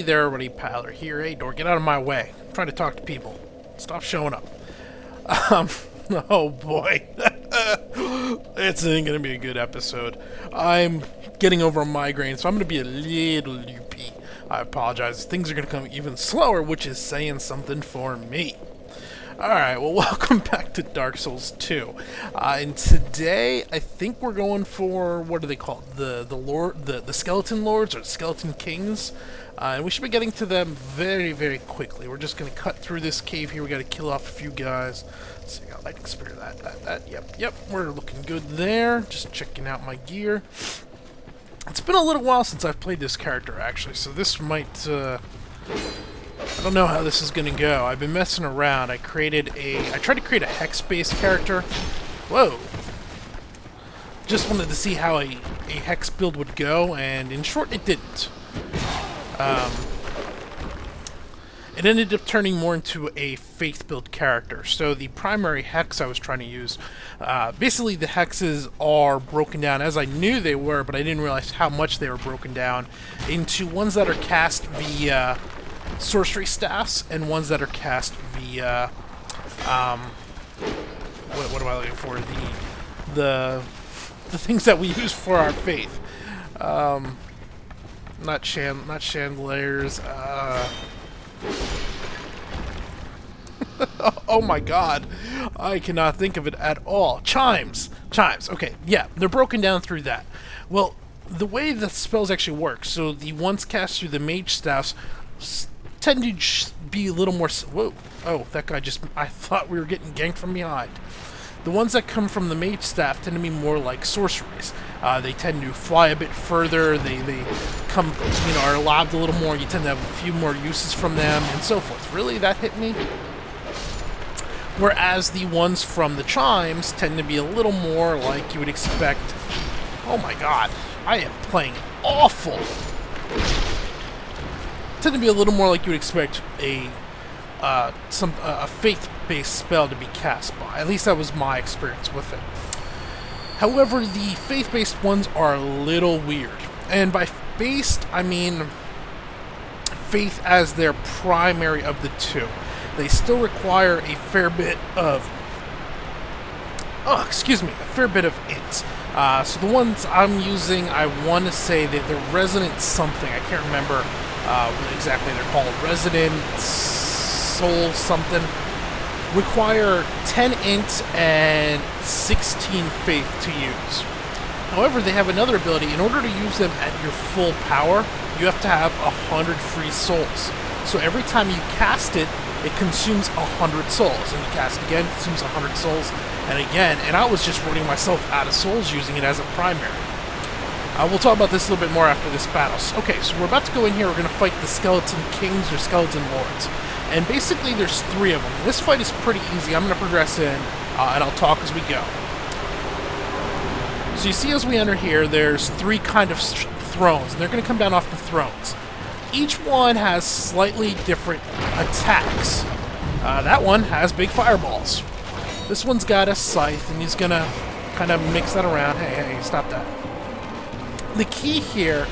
Hey there, everybody, Paler here. Hey, door, get out of my way. I'm trying to talk to people. Stop showing up. Um, oh boy. It's gonna be a good episode. I'm getting over a migraine, so I'm gonna be a little loopy. I apologize. Things are gonna come even slower, which is saying something for me. Alright, well, welcome back to Dark Souls 2. And today, I think we're going for, what do they call it? The Skeleton Lords, or Skeleton Kings. And we should be getting to them very, very quickly. We're just going to cut through this cave here. We got to kill off a few guys. So, I got Lightning Spear, yep, we're looking good there. Just checking out my gear. It's been a little while since I've played this character, actually, so this might, I don't know how this is gonna go. I've been messing around. I tried to create a hex-based character. Whoa! Just wanted to see how a hex build would go, and in short, it didn't. It ended up turning more into a faith build character. So the primary hex I was trying to use, basically the hexes are broken down as I knew they were, but I didn't realize how much they were broken down into ones that are cast via sorcery staffs and ones that are cast via what am I looking for? The things that we use for our faith. Not chandeliers. Oh my god, I cannot think of it at all. Chimes. Okay, yeah, they're broken down through that. Well, the way the spells actually work, so the ones cast through the mage staffs tend to be a little more... Whoa. Oh, that guy just... I thought we were getting ganked from behind. The ones that come from the mage staff tend to be more like sorceries. They tend to fly a bit further. They come, are lobbed a little more. You tend to have a few more uses from them, and so forth. Really? That hit me? Whereas the ones from the chimes tend to be a little more like you would expect... Oh my god. I am playing awful. Tend to be a little more like you would expect a faith-based spell to be cast by. At least that was my experience with it. However, the faith-based ones are a little weird. And by based, I mean faith as their primary of the two. They still require a fair bit of... a fair bit of int. So the ones I'm using, I want to say that they're Resonant something. I can't remember what exactly they're called. Resonant Soul something. Require 10 int and 16 faith to use. However, they have another ability. In order to use them at your full power, you have to have 100 free souls. So every time you cast it, it consumes 100 souls. And you cast it again, it consumes 100 souls. And again, and I was just running myself out of souls using it as a primary. We'll talk about this a little bit more after this battle. Okay, so we're about to go in here. We're going to fight the Skeleton Kings or Skeleton Lords. And basically, there's 3 of them. This fight is pretty easy. I'm going to progress in, and I'll talk as we go. So you see as we enter here, there's 3 kind of thrones. And they're going to come down off the thrones. Each one has slightly different attacks. That one has big fireballs. This one's got a scythe, and he's going to kind of mix that around. Hey, stop that. The key here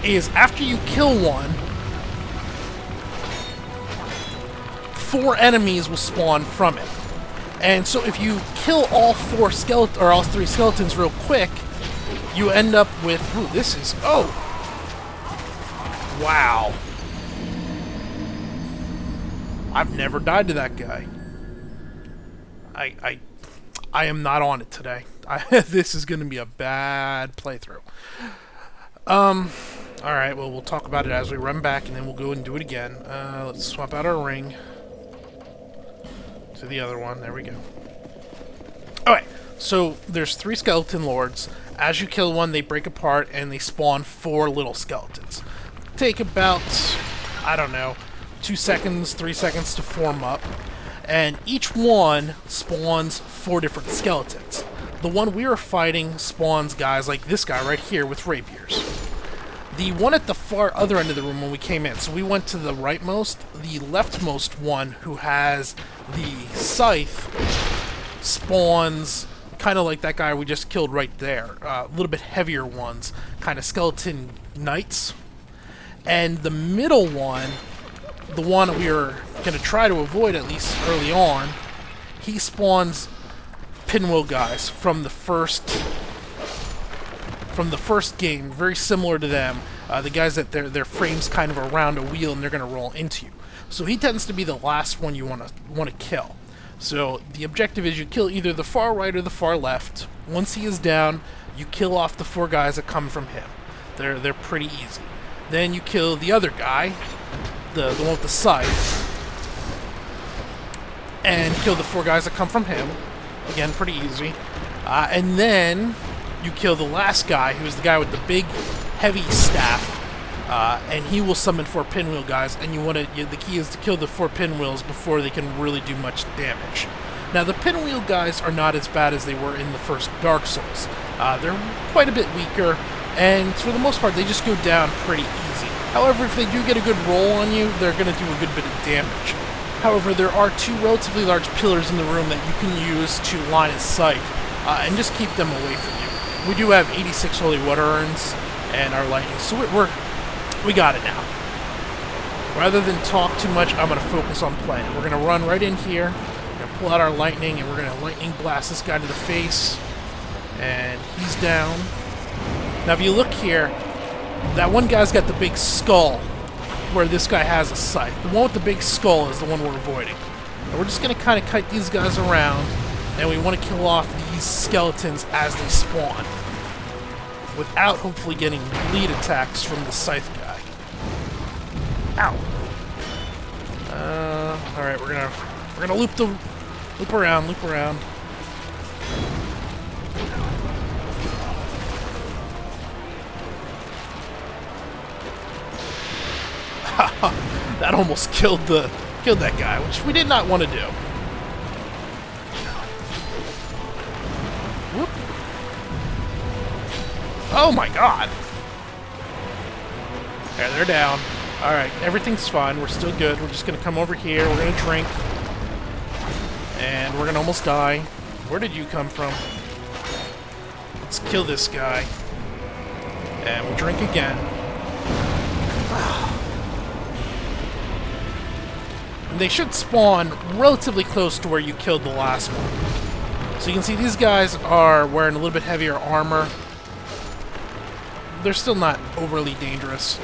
is after you kill one, 4 enemies will spawn from it. And so if you kill all 3 skeletons real quick, you end up with... Ooh, this is... Oh! Wow. I've never died to that guy. I am not on it today. This is going to be a bad playthrough. Alright, well, we'll talk about it as we run back, and then we'll go and do it again. Let's swap out our ring to the other one. There we go. Alright, so there's 3 Skeleton Lords. As you kill one, they break apart, and they spawn 4 little skeletons. Take about, I don't know, 2 seconds, 3 seconds to form up. And each one spawns 4 different skeletons. The one we were fighting spawns guys like this guy right here with rapiers. The one at the far other end of the room when we came in, so we went to the rightmost, the leftmost one who has the scythe spawns kind of like that guy we just killed right there. A little bit heavier ones, kind of skeleton knights. And the middle one, the one we were going to try to avoid at least early on, he spawns pinwheel guys from the first game, very similar to them. The guys that their frames kind of around a wheel and they're going to roll into you. So he tends to be the last one you want to kill. So the objective is you kill either the far right or the far left. Once he is down, you kill off the 4 guys that come from him. They're pretty easy. Then you kill the other guy, the one with the scythe, and kill the 4 guys that come from him. Again, pretty easy. And then you kill the last guy, who's the guy with the big, heavy staff, and he will summon 4 pinwheel guys. And the key is to kill the 4 pinwheels before they can really do much damage. Now, the pinwheel guys are not as bad as they were in the first Dark Souls. They're quite a bit weaker, and for the most part, they just go down pretty easy. However, if they do get a good roll on you, they're going to do a good bit of damage. However, there are 2 relatively large pillars in the room that you can use to line of sight, and just keep them away from you. We do have 86 holy water urns and our lightning, so we got it now. Rather than talk too much, I'm going to focus on playing. We're going to run right in here, we're going to pull out our lightning, and we're going to lightning blast this guy to the face, and he's down. Now, if you look here, that one guy's got the big skull, where this guy has a scythe. The one with the big skull is the one we're avoiding. And we're just going to kind of kite these guys around, and we want to kill off these skeletons as they spawn, without hopefully getting bleed attacks from the scythe guy. Ow! Alright, we're gonna loop around. That almost killed that guy, which we did not want to do. Whoop. Oh my god! Okay, they're down. Alright, everything's fine. We're still good. We're just gonna come over here. We're gonna drink. And we're gonna almost die. Where did you come from? Let's kill this guy. And we'll drink again. They should spawn relatively close to where you killed the last one. So you can see these guys are wearing a little bit heavier armor. They're still not overly dangerous.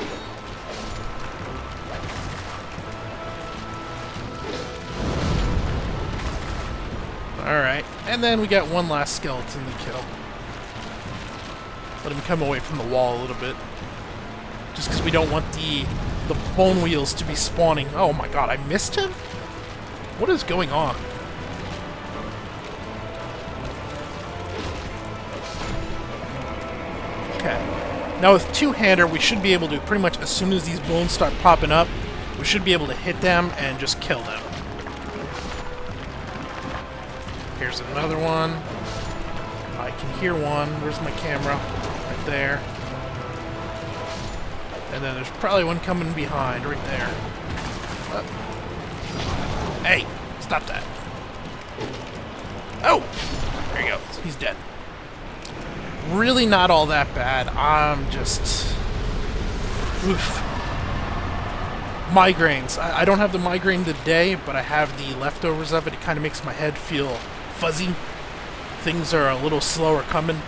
Alright, and then we got one last skeleton to kill. Let him come away from the wall a little bit. Just because we don't want the bone wheels to be spawning. Oh my god, I missed him? What is going on? Okay. Now with two-hander, we should be able to, pretty much as soon as these bones start popping up, we should be able to hit them and just kill them. Here's another one. I can hear one. Where's my camera? Right there. And then there's probably one coming behind, right there. Hey, stop that. Oh! There you go. He's dead. Really not all that bad. I'm just... Oof. Migraines. I don't have the migraine today, but I have the leftovers of it. It kind of makes my head feel fuzzy. Things are a little slower coming.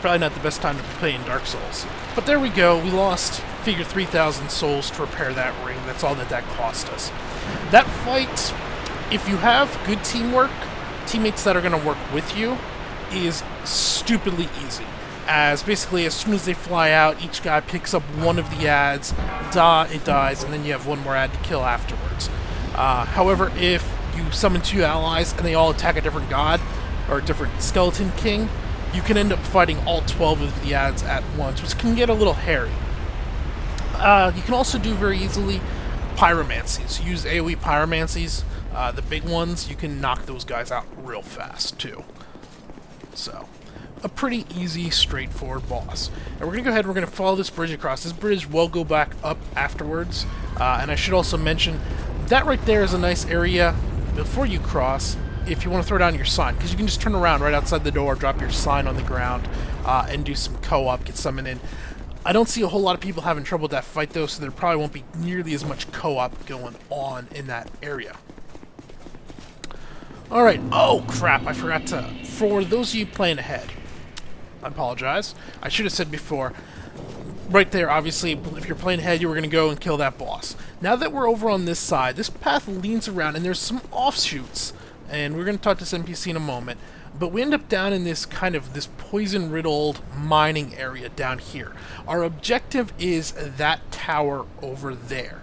Probably not the best time to be playing Dark Souls. But there we go. We lost, figure, 3,000 souls to repair that ring. That's all that cost us. That fight, if you have good teamwork, teammates that are going to work with you, is stupidly easy. As basically, as soon as they fly out, each guy picks up one of the ads, it dies, and then you have one more ad to kill afterwards. However, if you summon two allies and they all attack a different god, or a different skeleton king, you can end up fighting all 12 of the ads at once, which can get a little hairy. You can also do very easily pyromancies. Use AoE pyromancies. The big ones, you can knock those guys out real fast, too. So, a pretty easy, straightforward boss. And we're going to go ahead and we're going to follow this bridge across. This bridge will go back up afterwards. And I should also mention, that right there is a nice area before you cross, if you want to throw down your sign, because you can just turn around right outside the door, drop your sign on the ground, and do some co-op, get someone in. I don't see a whole lot of people having trouble with that fight, though, so there probably won't be nearly as much co-op going on in that area. Alright, oh crap, I forgot to... For those of you playing ahead, I apologize. I should have said before, right there, obviously, if you're playing ahead, you were going to go and kill that boss. Now that we're over on this side, this path leans around, and there's some offshoots, and we're going to talk to this NPC in a moment, but we end up down in this kind of this poison-riddled mining area down here. Our objective is that tower over there.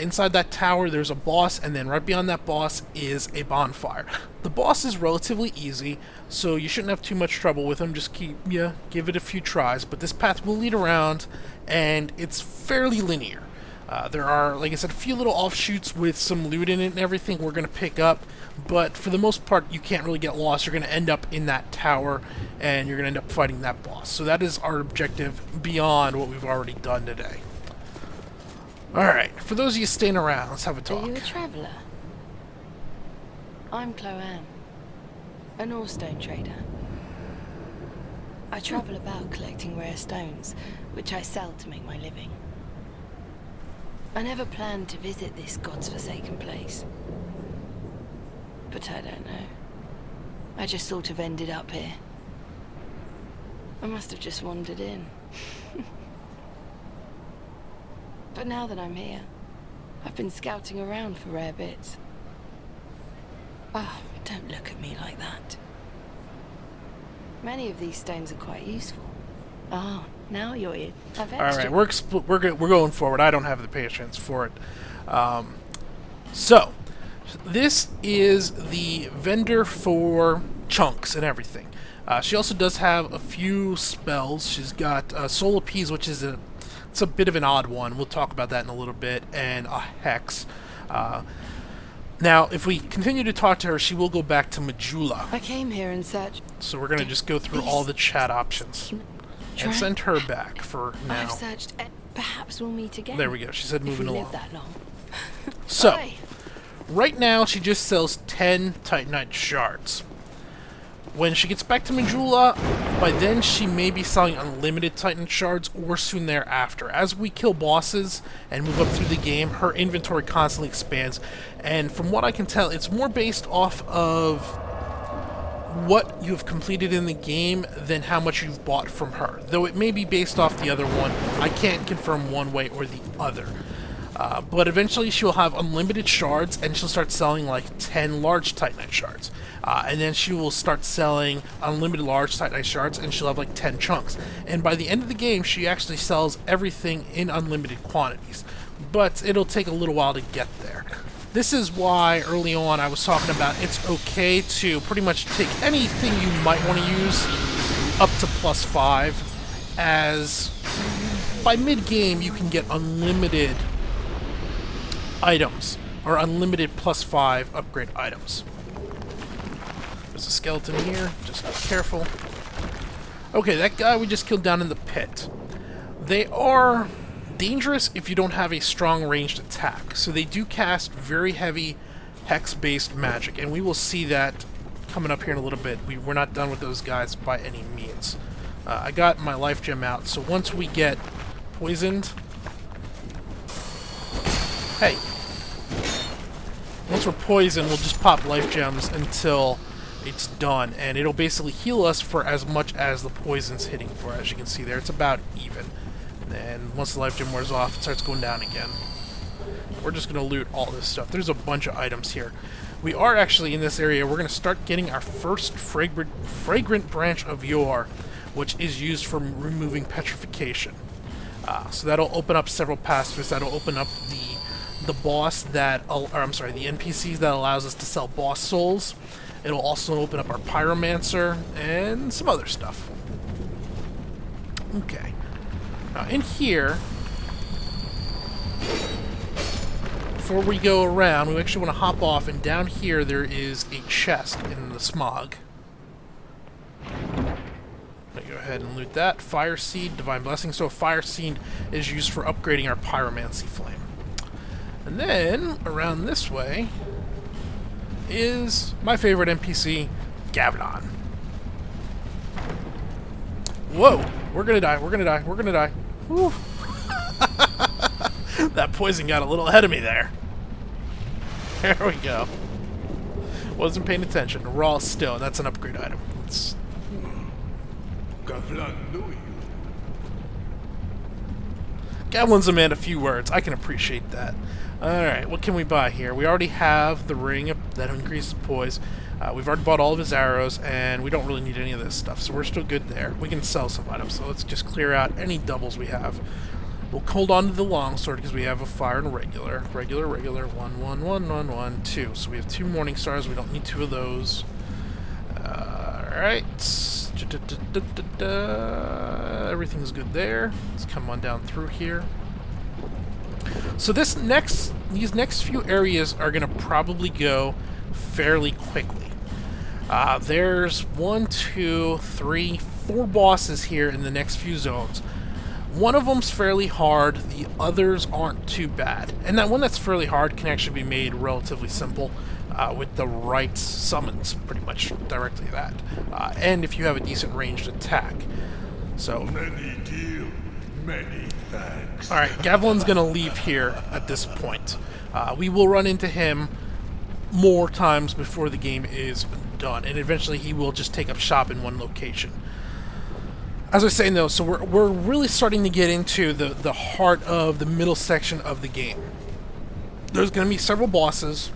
Inside that tower, there's a boss, and then right beyond that boss is a bonfire. The boss is relatively easy, so you shouldn't have too much trouble with him. Just give it a few tries, but this path will lead around, and it's fairly linear. There are, like I said, a few little offshoots with some loot in it and everything we're going to pick up, but for the most part, you can't really get lost. You're going to end up in that tower, and you're going to end up fighting that boss. So that is our objective beyond what we've already done today. Alright, for those of you staying around, let's have a talk. Are you a traveller? I'm Chloanne, an Orestone trader. I travel about collecting rare stones, which I sell to make my living. I never planned to visit this God's forsaken place. But I don't know. I just sort of ended up here. I must have just wandered in. But now that I'm here, I've been scouting around for rare bits. Oh, don't look at me like that. Many of these stones are quite useful. Oh, now you're in. Alright, we're going forward. I don't have the patience for it. So, this is the vendor for chunks and everything. She also does have a few spells. She's got Soul Appease, which is it's a bit of an odd one. We'll talk about that in a little bit. And a Hex. Now, if we continue to talk to her, she will go back to Majula. I came here in search. So we're going to just go through all the chat options. And send her back for now. I've searched. Perhaps we'll meet again. There we go. She said moving along. Live that long. So, Bye. right now she just sells 10 Titanite shards. When she gets back to Majula, by then she may be selling unlimited Titan shards or soon thereafter. As we kill bosses and move up through the game, her inventory constantly expands. And from what I can tell, it's more based off of what you've completed in the game than how much you've bought from her. Though it may be based off the other one. I can't confirm one way or the other. But eventually she'll have unlimited shards, and she'll start selling like 10 large Titanite shards. And then she will start selling unlimited large Titanite shards, and she'll have like 10 chunks. And by the end of the game, she actually sells everything in unlimited quantities. But it'll take a little while to get there. This is why early on I was talking about it's okay to pretty much take anything you might want to use up to +5, as by mid-game you can get unlimited items, or unlimited +5 upgrade items. There's a skeleton here, just be careful. Okay, that guy we just killed down in the pit. They are dangerous if you don't have a strong ranged attack, so they do cast very heavy hex-based magic, and we will see that coming up here in a little bit. We're not done with those guys by any means. I got my life gem out, so once we get poisoned... Hey! Once we're poisoned, we'll just pop life gems until it's done, and it'll basically heal us for as much as the poison's hitting for. As you can see there, it's about even. And once the life gem wears off, it starts going down again. We're just going to loot all this stuff. There's a bunch of items here. We are actually in this area. We're going to start getting our first fragrant branch of yore, which is used for removing petrification. So that'll open up several paths. That'll open up the boss that, or I'm sorry, the NPCs that allows us to sell boss souls. It'll also open up our pyromancer and some other stuff. Okay. Now in here, before we go around, we actually want to hop off, and down here there is a chest in the smog. Let me go ahead and loot that. Fire Seed, Divine Blessing. So Fire Seed is used for upgrading our Pyromancy Flame. And then, around this way, is my favorite NPC, Gavadon. Whoa! We're gonna die, we're gonna die, we're gonna die. Whew. That poison got a little ahead of me there. There we go. Wasn't paying attention. Raw still. That's an upgrade item. It's... Gavlin's a man of few words. I can appreciate that. Alright, what can we buy here? We already have the ring that increases poise. We've already bought all of his arrows, and we don't really need any of this stuff, so we're still good there. We can sell some items, so let's just clear out any doubles we have. We'll hold on to the longsword because we have a fire and regular. Regular, 1, 1, 1, 1, 1, 2. So we have 2 morning stars. We don't need 2 of those. Alright. Everything's good there. Let's come on down through here. So these next few areas are going to probably go fairly quickly. There's 1, 2, 3, 4 bosses here in the next few zones. One of them's fairly hard, the others aren't too bad. And that one that's fairly hard can actually be made relatively simple with the right summons, pretty much directly that. And if you have a decent ranged attack. So, Many deal, many thanks. alright, Gavlin's gonna leave here at this point. We will run into him more times before the game is done, and eventually he will just take up shop in one location. As I was saying though, so we're really starting to get into the heart of the middle section of the game. There's going to be several bosses.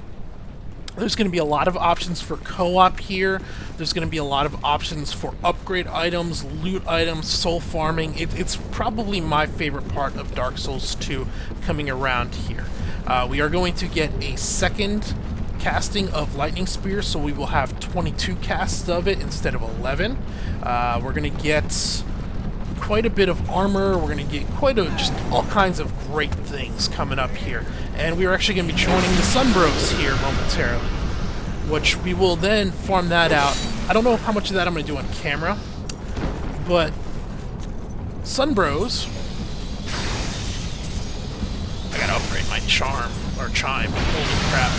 There's going to be a lot of options for co-op here. There's going to be a lot of options for upgrade items, loot items, soul farming. It's probably my favorite part of Dark Souls 2 coming around here. We are going to get a second casting of Lightning Spear, so we will have 22 casts of it instead of 11. We're going to get quite a bit of armor. We're going to get just all kinds of great things coming up here. And we are actually going to be joining the Sunbros here momentarily, which we will then farm that out. I don't know how much of that I'm going to do on camera, but Sunbros... I got to upgrade my charm, or chime. Holy crap.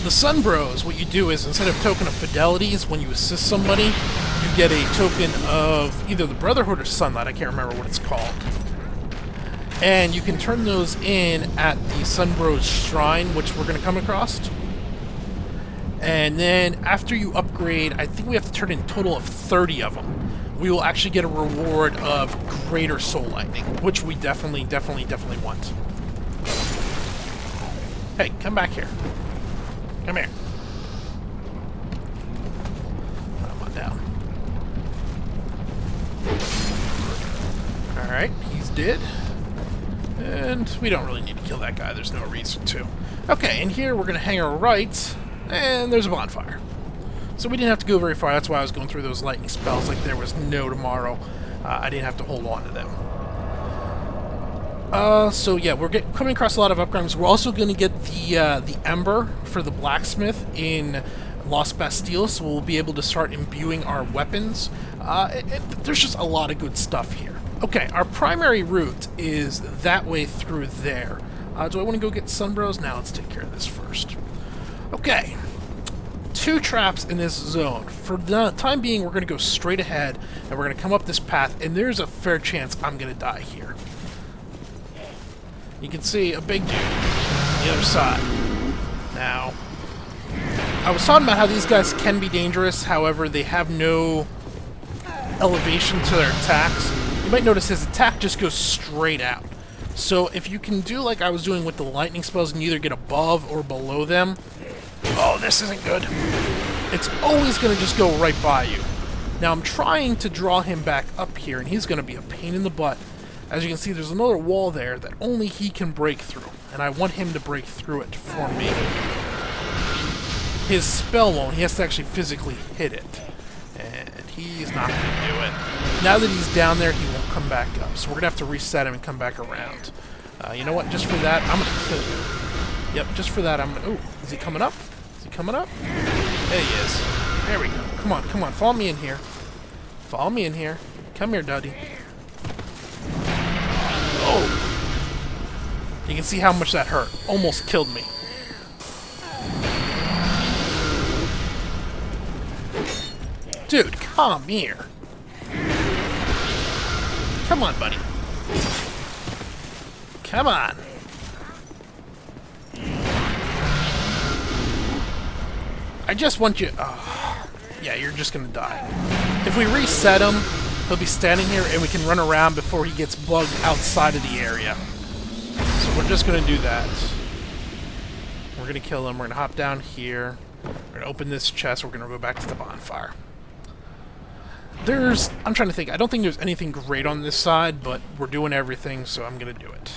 The Sunbros, what you do is, instead of token of fidelities, when you assist somebody, you get a token of either the Brotherhood or Sunlight, I can't remember what it's called. And you can turn those in at the Sunbros Shrine, which we're going to come across. And then after you upgrade, I think we have to turn in a total of 30 of them. We will actually get a reward of Greater Soul Lightning, which we definitely want. Hey, come back here. Come here. Come on down. Alright, he's dead. And we don't really need to kill that guy, there's no reason to. Okay, and here we're going to hang our right, and there's a bonfire. So we didn't have to go very far, that's why I was going through those lightning spells like there was no tomorrow. I didn't have to hold on to them. So yeah, we're coming across a lot of upgrades. We're also going to get the Ember for the blacksmith in Lost Bastille, so we'll be able to start imbuing our weapons. There's just a lot of good stuff here. Okay, our primary route is that way through there. Do I want to go get Sunbros? Now let's take care of this first. Okay, 2 traps in this zone. For the time being, we're going to go straight ahead, and we're going to come up this path, and there's a fair chance I'm going to die here. You can see a big dude on the other side. Now, I was talking about how these guys can be dangerous, however, they have no elevation to their attacks. You might notice his attack just goes straight out. So if you can do like I was doing with the lightning spells and either get above or below them... Oh, this isn't good. It's always going to just go right by you. Now, I'm trying to draw him back up here, and he's going to be a pain in the butt. As you can see, there's another wall there that only he can break through, and I want him to break through it for me. His spell won't. He has to actually physically hit it, and he's not going to do it. Now that he's down there, he won't come back up, so we're going to have to reset him and come back around. You know what? Just for that, I'm going to kill you. Yep, just for that, I'm going to... Ooh, is he coming up? Is he coming up? There he is. There we go. Come on, come on. Follow me in here. Follow me in here. Come here, Duddy. Oh! You can see how much that hurt. Almost killed me. Dude, come here. Come on, buddy. Come on. I just want you... yeah, you're just gonna die. If we reset him, he'll be standing here and we can run around before he gets bugged outside of the area. So we're just gonna do that. We're gonna kill him. We're gonna hop down here. We're gonna open this chest. We're gonna go back to the bonfire. I'm trying to think. I don't think there's anything great on this side, but we're doing everything, so I'm gonna do it.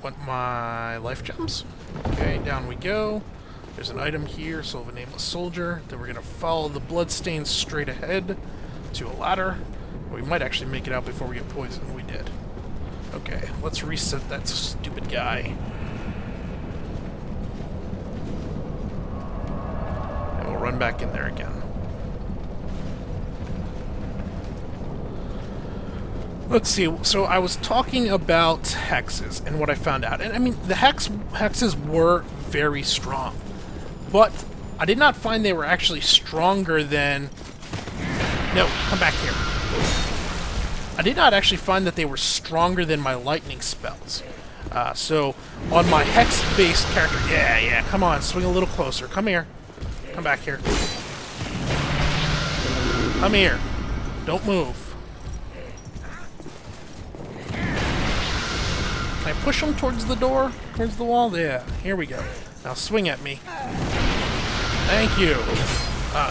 Want my life gems? Okay, down we go. There's an item here, Soul of a Nameless Soldier. Then we're gonna follow the bloodstains straight ahead to a ladder. We might actually make it out before we get poisoned. We did. Okay, let's reset that stupid guy. And we'll run back in there again. Let's see, so I was talking about hexes and what I found out. And I mean, the hexes were very strong. But I did not find they were actually stronger than... No, come back here. I did not actually find that they were stronger than my lightning spells. So, on my hex-based character... Yeah, come on, swing a little closer. Come here. Come back here. Come here. Don't move. Can I push him towards the door? Towards the wall? Yeah, here we go. Now swing at me. Thank you.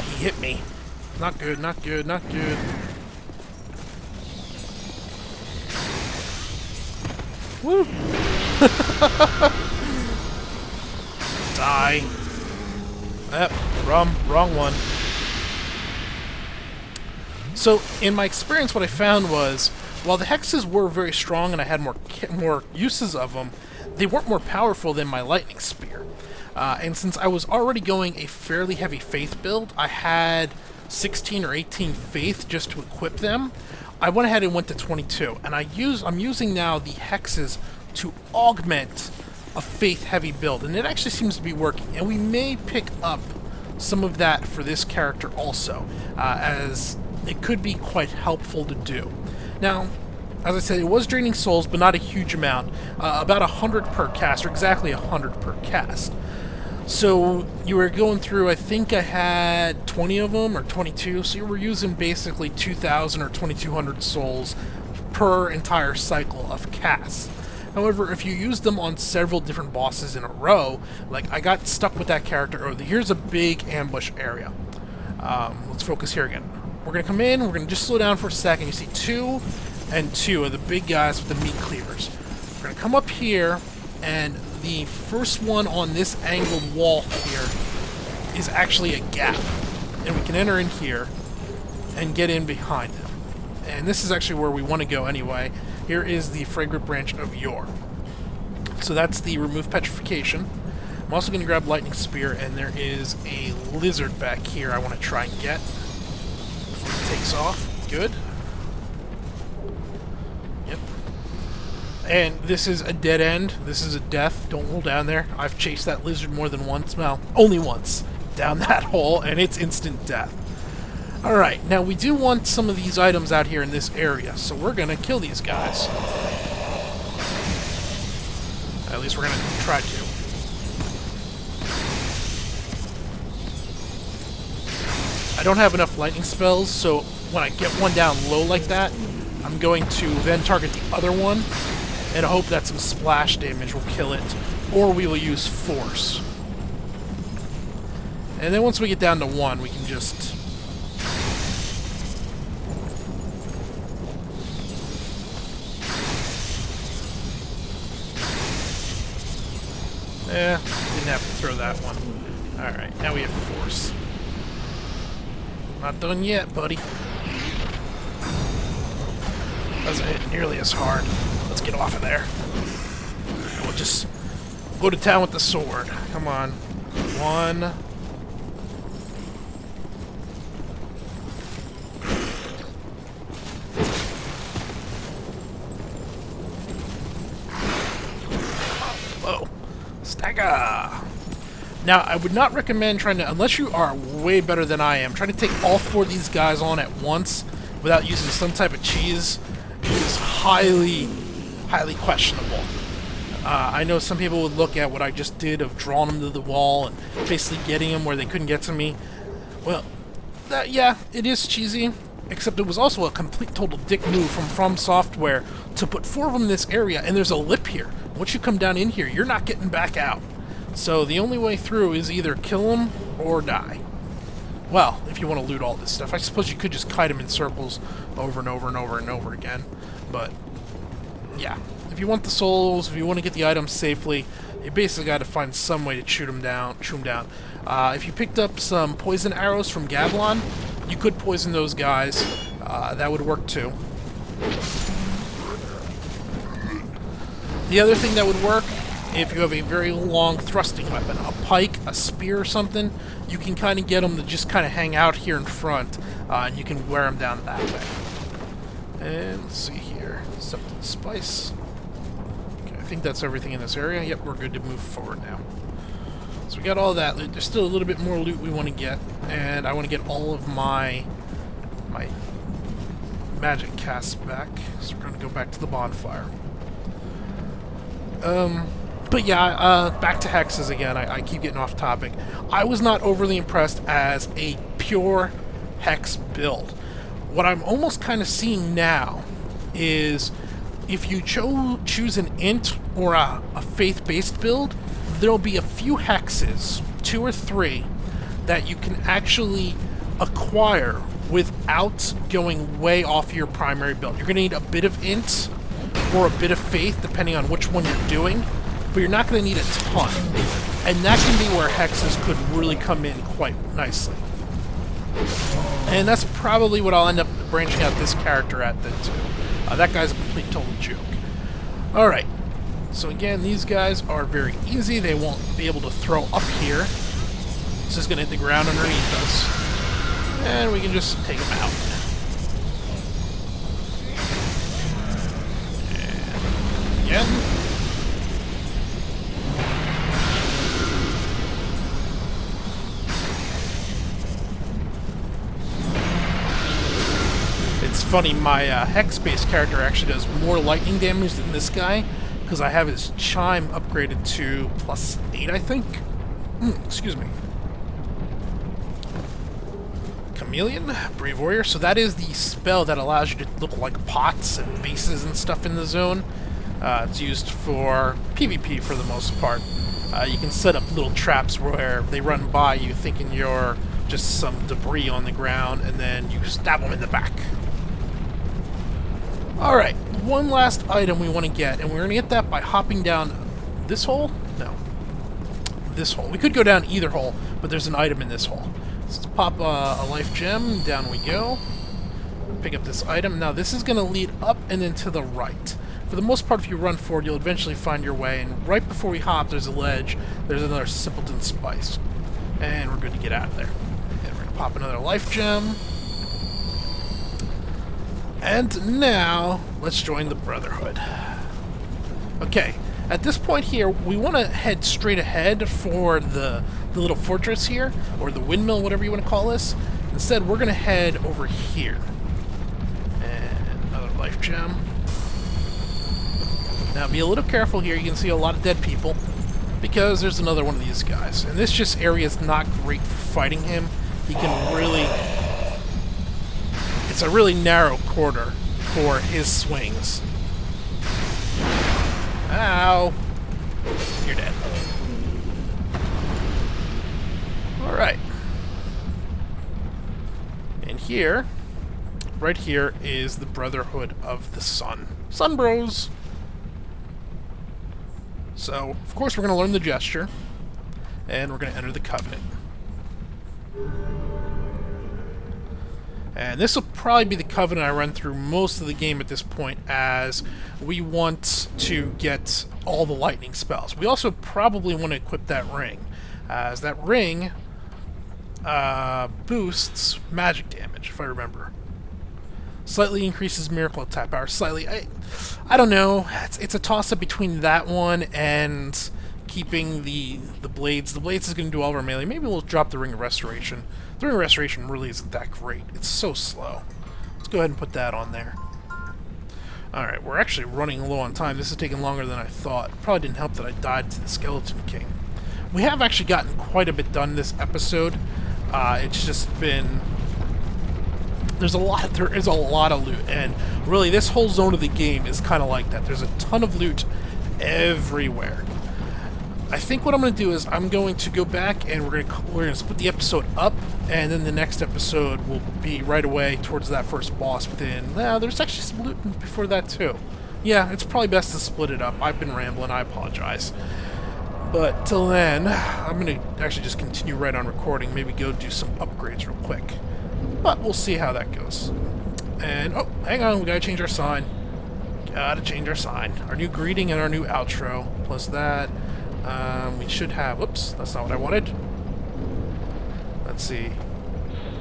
He hit me. Not good, not good, not good. Woo! Die. Wrong one. So, in my experience, what I found was, while the hexes were very strong and I had more uses of them, they weren't more powerful than my lightning spear. And since I was already going a fairly heavy faith build, I had 16 or 18 faith just to equip them. I went ahead and went to 22, and I'm using now the hexes to augment a faith heavy build, and it actually seems to be working. And we may pick up some of that for this character also, as it could be quite helpful to do. Now, as I said, it was draining souls, but not a huge amount. About 100 per cast, or exactly 100 per cast. So you were going through, I think I had 20 of them, or 22, so you were using basically 2,000 or 2,200 souls per entire cycle of casts. However, if you use them on several different bosses in a row, like I got stuck with that character, here's a big ambush area. Let's focus here again. We're going to come in, we're going to just slow down for a second. You see 2 and 2 are the big guys with the meat cleavers. We're going to come up here, and the first one on this angled wall here is actually a gap. And we can enter in here and get in behind him. And this is actually where we want to go anyway. Here is the Fragrant Branch of Yore. So that's the Remove Petrification. I'm also going to grab Lightning Spear, and there is a lizard back here I want to try and get before it takes off. Good. Yep. And this is a dead end. This is a death. Don't roll down there. I've chased that lizard more than once. Well, only once. Down that hole, and it's instant death. Alright, now we do want some of these items out here in this area, so we're gonna kill these guys. At least we're gonna try to. I don't have enough lightning spells, so when I get one down low like that, I'm going to then target the other one and hope that some splash damage will kill it, or we will use force. And then once we get down to 1, we can just... didn't have to throw that one. Alright, now we have force. Not done yet, buddy. Doesn't hit nearly as hard. Let's get off of there. And we'll just go to town with the sword. Come on. 1. Whoa. Stagger! Now, I would not recommend trying to, unless you are way better than I am, trying to take all 4 of these guys on at once without using some type of cheese is highly, highly questionable. I know some people would look at what I just did of drawing them to the wall and basically getting them where they couldn't get to me. Well, yeah, it is cheesy, except it was also a complete total dick move from Software to put 4 of them in this area, and there's a lip here. Once you come down in here, you're not getting back out. So the only way through is either kill them or die. Well, if you want to loot all this stuff. I suppose you could just kite them in circles over and over and over and over again. But, yeah. If you want the souls, if you want to get the items safely, you basically got to find some way to shoot them down. If you picked up some poison arrows from Gablon, you could poison those guys. That would work too. The other thing that would work, if you have a very long thrusting weapon, a pike, a spear or something, you can kind of get them to just kind of hang out here in front, and you can wear them down that way. And let's see here. Something spice. Okay, I think that's everything in this area. Yep, we're good to move forward now. So we got all that loot. There's still a little bit more loot we want to get, and I want to get all of my magic casts back. So we're going to go back to the bonfire. But yeah, back to hexes again. I keep getting off topic. I was not overly impressed as a pure hex build. What I'm almost kind of seeing now is if you choose an int or a faith-based build, there'll be a few hexes, 2 or 3, that you can actually acquire without going way off your primary build. You're going to need a bit of int or a bit of faith, depending on which one you're doing, but you're not going to need a ton. And that can be where hexes could really come in quite nicely. And that's probably what I'll end up branching out this character at then too. That guy's a complete total joke. Alright, so again, these guys are very easy. They won't be able to throw up here. It's just going to hit the ground underneath us. And we can just take them out. And again. It's funny, my hex-based character actually does more lightning damage than this guy, because I have his chime upgraded to +8, I think. Excuse me. Chameleon, Brave Warrior. So that is the spell that allows you to look like pots and vases and stuff in the zone. It's used for PvP for the most part. You can set up little traps where they run by you thinking you're just some debris on the ground, and then you stab them in the back. Alright, one last item we want to get, and we're going to get that by hopping down this hole? No. This hole. We could go down either hole, but there's an item in this hole. So let's pop a life gem, down we go. Pick up this item. Now this is going to lead up and then to the right. For the most part, if you run forward, you'll eventually find your way, and right before we hop, there's a ledge. There's another Simpleton Spice. And we're good to get out of there. And we're going to pop another life gem. And now, let's join the Brotherhood. Okay, at this point here, we want to head straight ahead for the little fortress here, or the windmill, whatever you want to call this. Instead, we're going to head over here. And another life gem. Now, be a little careful here. You can see a lot of dead people, because there's another one of these guys. And this just area is not great for fighting him. He can really... It's a really narrow corridor for his swings. Ow! You're dead. Alright. And here, right here, is the Brotherhood of the Sun. Sun Bros! So, of course, we're going to learn the gesture, and we're going to enter the Covenant. And this will probably be the Covenant I run through most of the game at this point, as we want to get all the lightning spells. We also probably want to equip that ring, as that ring boosts magic damage, if I remember. Slightly increases miracle attack power. Slightly, I don't know. It's a toss-up between that one and keeping the blades. The blades is going to do all of our melee. Maybe we'll drop the Ring of Restoration. The Ring of Restoration really isn't that great. It's so slow. Let's go ahead and put that on there. Alright, we're actually running low on time. This is taking longer than I thought. Probably didn't help that I died to the Skeleton King. We have actually gotten quite a bit done this episode. It's just been... there is a lot of loot, and really this whole zone of the game is kind of like that. There's a ton of loot everywhere. I think what I'm going to do is I'm going to go back and we're going to split the episode up, and then the next episode will be right away towards that first boss within... there's actually some loot before that too. Yeah, it's probably best to split it up. I've been rambling, I apologize. But till then, I'm going to actually just continue right on recording, maybe go do some upgrades real quick. But we'll see how that goes. And, oh, hang on, we gotta change our sign. Gotta change our sign. Our new greeting and our new outro, plus that. We should have, whoops, that's not what I wanted. Let's see.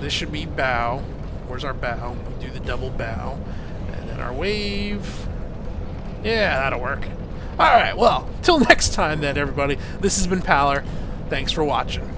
This should be bow. Where's our bow? We do the double bow. And then our wave. Yeah, that'll work. Alright, well, till next time then, everybody. This has been Paler. Thanks for watching.